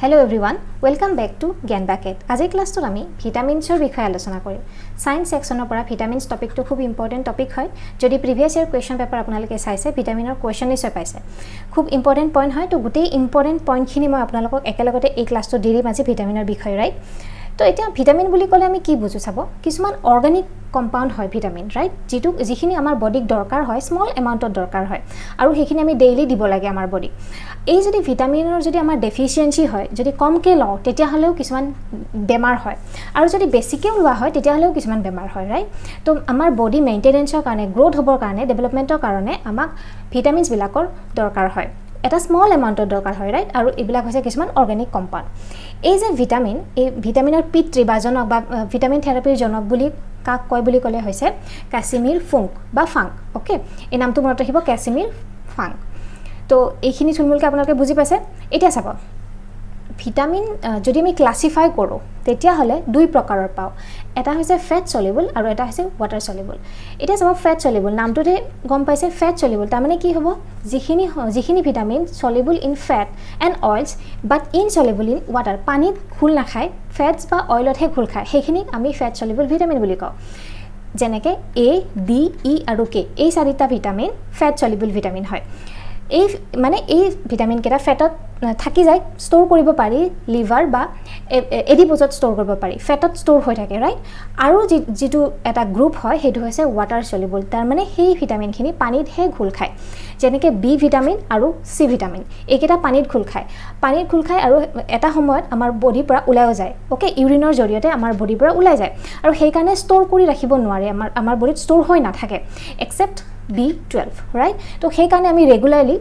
Hello everyone, welcome back to Gyan Bucket. Ajay class to ami vitamins or bikhoy alochona korim. Science section pora vitamins topic to khub important topic hoy. Jodi previous year question paper apnaloke saise vitamin or question nishoy paise. Khub important point hoy to gutei important point khini moi apnalokok ekalogote ei class to diri maji vitamin or bikhoy right. তো এটা vitamin বুলি কলে আমি কি বুঝু চাব কিছুমান organic compound হয় vitamin right যেটো যিখিনি আমাৰ বডিক দৰকাৰ হয় স্মল এমাউন্টত দৰকাৰ হয় আৰু হেখিনি আমি ডেইলি দিব লাগে আমাৰ বডি এই যদি ভিটামিনৰ যদি আমাৰ ডেফিচিয়েন্সি হয় যদি কমকে লও তেতিয়া হলেও কিছুমান বেমাৰ হয় আৰু যদি বেছিকে লোৱা হয় তেতিয়া হলেও কিছুমান বেমাৰ হয় ৰাইট তো আমাৰ বডি মেইনটেনেন্সৰ কাৰণে গ্ৰোথ হ'বৰ কাৰণে ডেভেলপমেন্টৰ কাৰণে আমাক ভিটামিনছ বিলাকৰ দৰকাৰ হয় এটা স্মল এমাউন্টৰ দৰকাৰ হয় ৰাইট আৰু এবিলাক হৈছে কিছুমান অৰ্গানিক কম্পাউন্ড এই যে ভিটামিন এই ভিটামিনৰ পিতৃ বা জনক বা ভিটামিন থেৰাপিৰ জনক বুলি কাক কয় বুলি কলে হৈছে কাশ্মীৰ ফুংক বা ফাংক ওকে এই নামটো মনত ৰাখিব কাশ্মীৰ ফাংক তো এইখিনি থুলমুলকে আপোনালোকে বুজি পাইছে এতিয়া চাব ভিটামিন যদি আমি ক্লাসিফাই কৰো তেতিয়া হলে দুই প্ৰকাৰৰ পাও এটা হৈছে ফেট সলিউবল আৰু এটা হৈছে ওয়াটাৰ সলিউবল এটা সব ফেট সলিউবল নামটোতে গম পাইছে ফেট সলিউবল তাৰ মানে কি হ'ব যিখিনি vitamin soluble in fat and oils but insoluble in water পানীত খুল নাখায় ফেটস বা অয়েলতহে খুল খায় সেইখিনি আমি ফেট সলিউবল ভিটামিন বুলি কওঁ যেনেকৈ এ ডি ই আৰু কে এই চাৰিটা ভিটামিন ফেট সলিউবল ভিটামিন হয় এই মানে এই ভিটামিন কেটা ফেটত থাকি যায় স্টোৰ কৰিব পাৰি লিভাৰ বা এডিপোজত স্টোৰ কৰিব পাৰি ফেটত স্টোৰ হৈ থাকে ৰাইট আৰু যেটো এটা গ্ৰুপ হয় হেতু হৈছে ওয়াটাৰ সলিউবল তাৰ মানে সেই ভিটামিনখিনি পানীত হে ঘুল খায় যেনেকৈ বি ভিটামিন আৰু সি ভিটামিন এইকেটা পানীত ঘুল খায় আৰু এটা সময়ত আমাৰ বডিৰ পৰা ওলাই যায় ওকে ইউৰিনৰ জৰিয়তে আমাৰ বডিৰ পৰা ওলাই যায় আৰু সেই কাৰণে স্টোৰ কৰি ৰাখিব নোৱাৰে আমাৰ বডিত স্টোৰ হৈ নাথাকে এক্সেপ্ট B12 right তো সেই কাৰণে আমি ৰেগুলাৰলি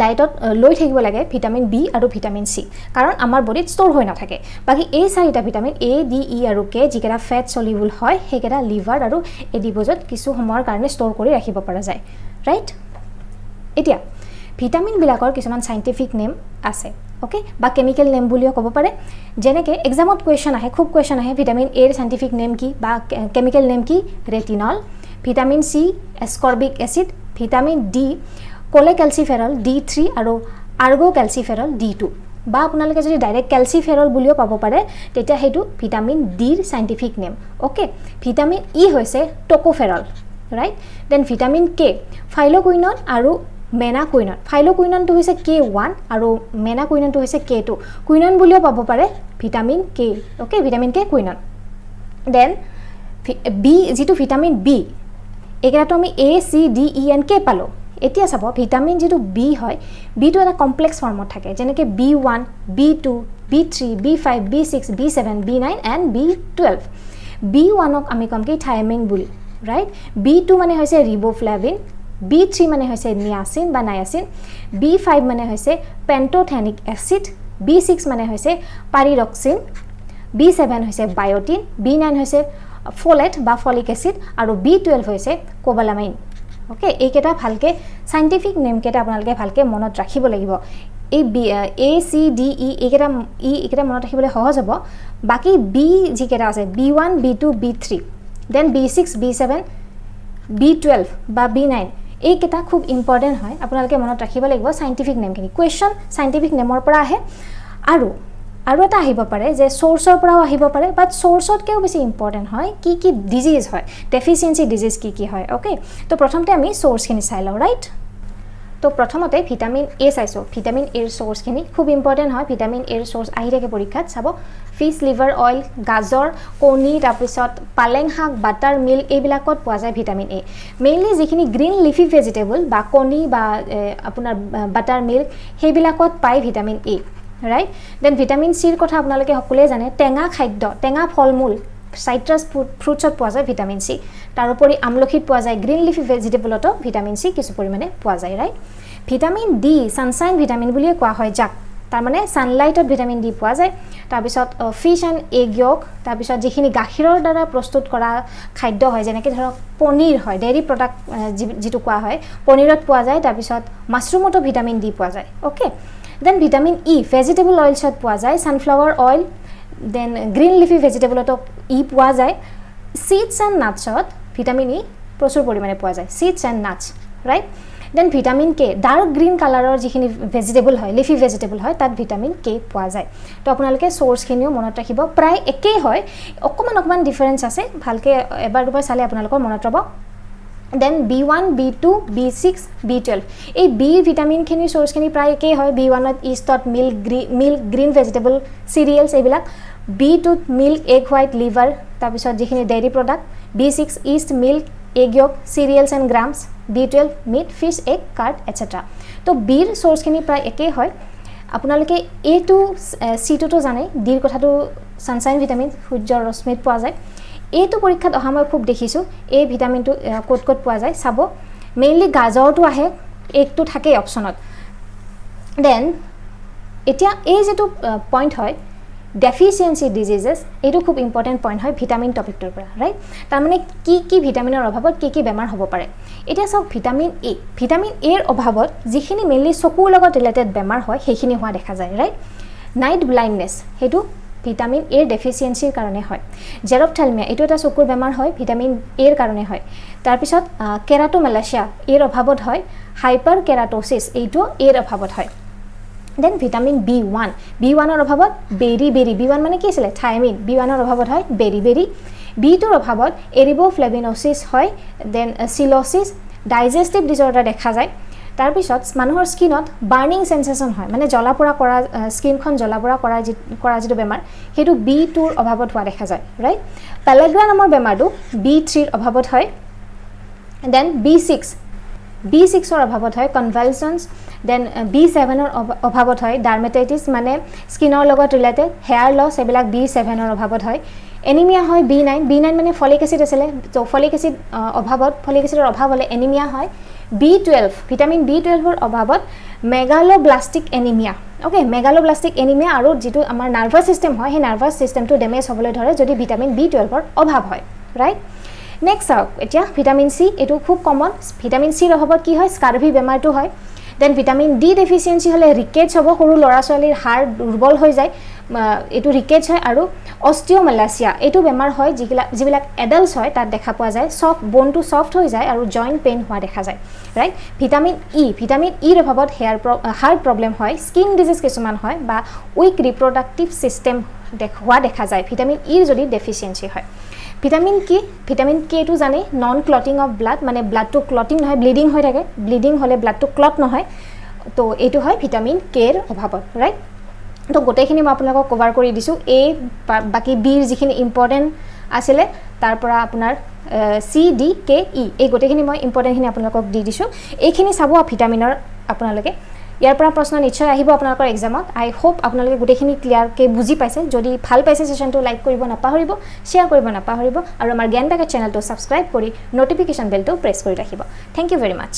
ডায়েটত লৈ থাকিব লাগে ভিটামিন বি আৰু ভিটামিন সি কাৰণ আমাৰ বডিত স্টোৰ হৈ নাথাকে বাকি এই চাৰিটা ভিটামিন এ ডি ই আৰু কে যিকেটা ফেট সলিউবল হয় সেইকেটা লিভাৰ আৰু এডিপোজত কিছু সময়ৰ কাৰণে স্টোৰ কৰি ৰাখিব পৰা যায় ৰাইট এতিয়া ভিটামিন বিলাকৰ কিছুমান সাইন্টিফিক নেম আছে ওকে বা কেমিক্যাল নেম বুলিও ক'ব পাৰে যেনেকৈ এক্সামত কোৱেশ্চন আহে খুব কোৱেশ্চন আহে ভিটামিন এ ৰ সাইন্টিফিক নেম কি বা কেমিক্যাল নেম কি ৰেটিনল ভিটামিন সি এসকৰ্বিক এসিড ভিটামিন ডি কোলেক্যালচিফেৰল D3 আৰু আৰ্গোক্যালচিফেৰল D2 বা আপোনালোকে যদি ডাইৰেক্ট ক্যালচিফেৰল বুলিও পাব পাৰে তেতিয়া হেতু ভিটামিন ডি ৰ scientific name okay vitamin E হৈছে tocopherol right then vitamin K phylloquinone আৰু মেনাকুইনন ফাইলোকুইননটো হৈছে K1 আৰু মেনাকুইননটো হৈছে K2 কুইনন বুলিও পাব পাৰে vitamin K okay vitamin K quinone then B যেটো ভিটামিন বি একেটাটো আমি A C D E N K পালো এতিয়া চাব ভিটামিন যেটো বি হয় বিটো এটা কমপ্লেক্স ফৰ্মত থাকে যেনেকৈ B1 B2 B3 B5 B6 B7 B9 and B12 B1 ক আমি কম কি থায়ামিন বুলি ৰাইট B2 মানে হৈছে ৰিবোফ্লাভিন B3 মানে হৈছে নিয়াসিন বা নায়াসিন B5 মানে হৈছে পেন্টোথেনিক এসিড B6 মানে হৈছে পাইৰিডক্সিন B7 হৈছে বায়োটিন B9 হৈছে ফোলেট বা ফলিক এসিড আৰু B12 হৈছে কোবালামাইন ওকে এইকেটা ভালকে সাইন্টিফিক নেম কেটা আপোনালোকে ভালকে মনত ৰাখিব লাগিব এই এ সি ডি ই এইকেটা মনত ৰাখিবলৈ সহজ হ'ব বাকি বি যিকেটা আছে B1 B2 B3 then B6 B7 B12 বা B9 এইকেটা খুব ইম্পৰ্টেন্ট হয় আপোনালোকে মনত ৰাখিব লাগিব সাইন্টিফিক নেমখিনি কোৱেশ্চন সাইন্টিফিক নেমৰ পৰা আহে আৰু এটা আহিব পাৰে যে সোৰ্সৰ পৰাও আহিব পাৰে বাট সোৰ্সত কেও বেছি ইম্পৰ্টেন্ট হয় কি ডিজিজ হয় ডেফিচিয়েন্সি ডিজিজ কি হয় ওকে তো প্ৰথমতে আমি সোৰ্সখিনি চাই লও ৰাইট তো প্ৰথমতে ভিটামিন এ চাইছো ভিটামিন এৰ সোৰ্সখিনি খুব ইম্পৰ্টেন্ট হয় ভিটামিন এৰ সোৰ্স আহি থাকে পৰীক্ষাত চাব ফিশ লিভাৰ অইল গাজৰ কণী তাৰপিছত পালেং শাক বাটাৰ মিল্ক এইবিলাকত পোৱা যায় ভিটামিন এ মেইনলি যিখিনি গ্ৰীন লিফি ভেজিটেবল বা কণী বা আপোনাৰ বাটাৰ মিল্ক সেইবিলাকত পায় vitamin A right then vitamin c ৰ কথা আপোনালোকে সকলোৱে জানে টেঙা খাদ্য টেঙা ফলমূল সাইট্ৰাছ ফ্ৰুটছত পোৱা যায় ভিটামিন সি তাৰ উপৰি আমলখিত পোৱা যায় গ্ৰীন লিফি ভেজিটেবলতো ভিটামিন সি কিছু পৰিমাণে পোৱা যায় right vitamin D Sunshine vitamin বুলি কোৱা হয় যাক তাৰ মানে সানলাইটত ভিটামিন ডি পোৱা যায় তাৰ পিছত ফিশ এন্ড এগ yolk তাৰ পিছত যিখিনি গাখীৰৰ দ্বাৰা প্ৰস্তুত কৰা খাদ্য হয় যেনেকৈ ধৰক পনীৰ হয় ডেইৰী প্ৰডাক্ট যেটো কোৱা হয় পনীৰত পোৱা যায় তাৰ পিছত মাছৰুমতো ভিটামিন ডি পোৱা যায় okay then vitamin E vegetable অইলছত পোৱা যায় sunflower oil then green leafy ভেজিটেবলতো ই পোৱা যায় সিডস এন্ড নাটছত ভিটামিন ই প্ৰচুৰ পৰিমাণে পোৱা যায় seeds and nuts right then vitamin K dark green কালাৰৰ যিখিনি ভেজিটেবল হয় লিফি ভেজিটেবল হয় তাত ভিটামিন কে পোৱা যায় তো আপোনালোকে সোৰ্সখিনিও মনত ৰাখিব প্ৰায় একেই হয় অকমান ডিফাৰেন্স আছে ভালকে এবাৰ দুবাৰ চালে আপোনালোকৰ মনত ৰব then B1 B2 B6 B12 এই বি ভিটামিন খিনি সোৰ্স খিনি প্ৰায় একেই হয় B1 ত ইষ্টত মিল্ক গ্ৰীণ ভেজিটেবল সিৰিয়েলছ এইবিলাক B2 ত মিল্ক এগ হোৱাইট লিভাৰ তাৰ পিছত যিখিনি dairy product B6 east milk egg yolk cereals and grams B12 meat fish egg curd etc তো বিৰ সোৰ্স খিনি প্ৰায় একেই হয় আপোনালোকে A to C2 তো জানে ডিৰ কথাটো সানশাইন ভিটামিন সূৰ্যৰ ৰশ্মিত পোৱা যায় A তো পৰীক্ষাত অহা মই খুব দেখিছো এই ভিটামিনটো কোট পোৱা যায় চাব মেইনলি গাজৰটো আহে একটো থাকে অপচনত দেন এতিয়া এই যেটো পইণ্ট হয় deficiency diseases এটো খুব ইম্পৰ্টেন্ট পইণ্ট হয় ভিটামিন টপিকটোৰ পৰা ৰাইট তাৰ মানে কি ভিটামিনৰ অভাৱত কি বেমাৰ হ'ব পাৰে এটা সব ভিটামিন এ এৰ অভাৱত যিখিনি মেইনলি চকুৰ লগত ৰিলেটেড বেমাৰ হয় সেইখিনি হোৱা দেখা যায় ৰাইট নাইট ব্লাইণ্ডনেছ হেতু ভিটামিন এৰ ডেফিচিয়েন্সিৰ কাৰণে হয় জেৰপথেলমিয়া এটো এটা চকুৰ বেমাৰ হয় ভিটামিন এৰ কাৰণে হয় তাৰ পিছত কেৰাটোমেলাচিয়া এৰ অভাৱত হয় হাইপাৰ কেৰাটোসিস এটো এৰ অভাৱত হয় দেন ভিটামিন B1 ৰ অভাৱত বেৰি B1 মানে কি আছিল থাইমিন B1 ৰ অভাৱত হয় বেৰি B2 ৰ অভাৱত এৰিবোফ্লেভিনোসিস হয় দেন সিলোসিস ডাইজেষ্টিভ ডিসঅৰ্ডাৰ দেখা যায় তাৰ পিছত মানুহৰ স্কিনত বাৰ্নিং সেন্সেশন হয় মানে জ্বলাপোৰা কৰা স্কিনখন জ্বলাপোৰা কৰা যেটো বেমাৰ হেতু B2 ৰ অভাৱত হোৱা দেখা যায় ৰাইট পেলেগ্ৰা নামৰ বেমাৰটো B3 ৰ অভাৱত হয় দেন B6 ৰ অভাৱত হয় কনভালসনস দেন B7 ৰ অভাৱত হয় ডাৰ্মেটাইটিস মানে স্কিনৰ লগত ৰিলেটেড হেয়াৰ লস এবিলাক B7 ৰ অভাৱত হয় এনিমিয়া হয় B9 মানে ফলিক এসিড আছিল তো ফলিক এসিড অভাৱত ফলিক এসিডৰ অভাৱ হলে এনিমিয়া হয় B12 ভিটামিন B12 ৰ অভাৱত megaloblastic anaemia okay megaloblastic anaemia আৰু যেটো আমাৰ নাৰ্ভাস সিস্টেম হয় সেই নাৰ্ভাস সিস্টেমটো ড্যামেজ হ'বলৈ ধৰে যদি ভিটামিন B12 ৰ অভাৱ হয় ৰাইট নেক্সট এতিয়া ভিটামিন সি এটো খুব কমন ভিটামিন সি ৰ অভাৱত কি হয় স্কাৰভি বেমাৰটো হয় দেন ভিটামিন ডি ডেফিচিয়েন্সি হলে ৰিকেটছ হ'ব সৰু লৰা ছোৱালীৰ হাড় দুৰ্বল হৈ যায় এটো ৰিকেটছ হয় আৰু অস্টিওমেলাচিয়া এটো বেমাৰ হয় যিবিলাক এডাল্টস হয় তাত দেখা পোৱা যায় সফট বোনটো সফট হৈ যায় আৰু জয়েন্ট পেইন হোৱা দেখা যায় ৰাইট ভিটামিন ই ৰ অভাৱত হাৰ্ট প্ৰবলেম হয় স্কিন ডিজিজ কিছুমান হয় বা উইক ৰিপ্ৰডাক্টিভ সিস্টেম দেখা যায় ভিটামিন ই ৰ যদি ডেফিচিয়েন্সি হয় ভিটামিন কে টো জানে নন ক্লটিং অফ ব্লাড মানে ব্লাডটো ক্লটিং নহয় ব্লিডিং হৈ থাকে ব্লিডিং হলে ব্লাডটো ক্লট নহয় তো এটো হয় ভিটামিন কে ৰ অভাৱত ৰাইট তো গোটেইখিনি মই আপোনালোকক কভাৰ কৰি দিছো এ বাকি বি ৰ যিখিনি ইম্পৰ্টেন্ট আছিল তাৰ পৰা আপোনাৰ সি ডি কে ই এই গোটেইখিনি মই ইম্পৰ্টেন্টখিনি আপোনালোকক দি দিছো এইখিনি চাব ভিটামিনৰ আপোনালোকে ইয়াৰ পৰা প্ৰশ্ন নিশ্চয় আহিব আপোনালোকৰ এক্সামত আই হোপ আপোনালোকে গোটেইখিনি ক্লিয়াৰ কে বুজি পাইছে যদি ভাল পাইছে সেশনটো লাইক কৰিব নাপাহৰিব শেয়াৰ কৰিব নাপাহৰিব আৰু আমাৰ জ্ঞান পেকেট চেনেলটো সাবস্ক্ৰাইব কৰি নটিফিকেশন বেলটো প্ৰেছ কৰি ৰাখিব থ্যাংক ইউ ভেৰি মাচ